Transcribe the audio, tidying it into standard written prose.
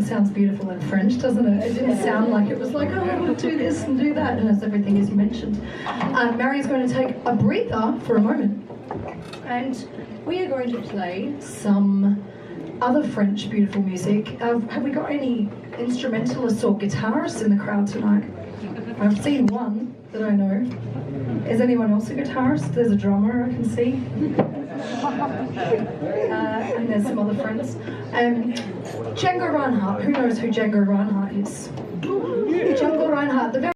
Sounds beautiful in French, doesn't it? It didn't sound like it was like, oh, we'll do this and do that, and it's everything as you mentioned. Mari's going to take a breather for a moment, and we are going to play some other French beautiful music. Have we got any instrumentalists or guitarists in the crowd tonight? I've seen one that I know. Is anyone else a guitarist? There's a drummer I can see. And there's some other friends. Django Reinhardt. Who knows who Django Reinhardt is? Django Reinhardt.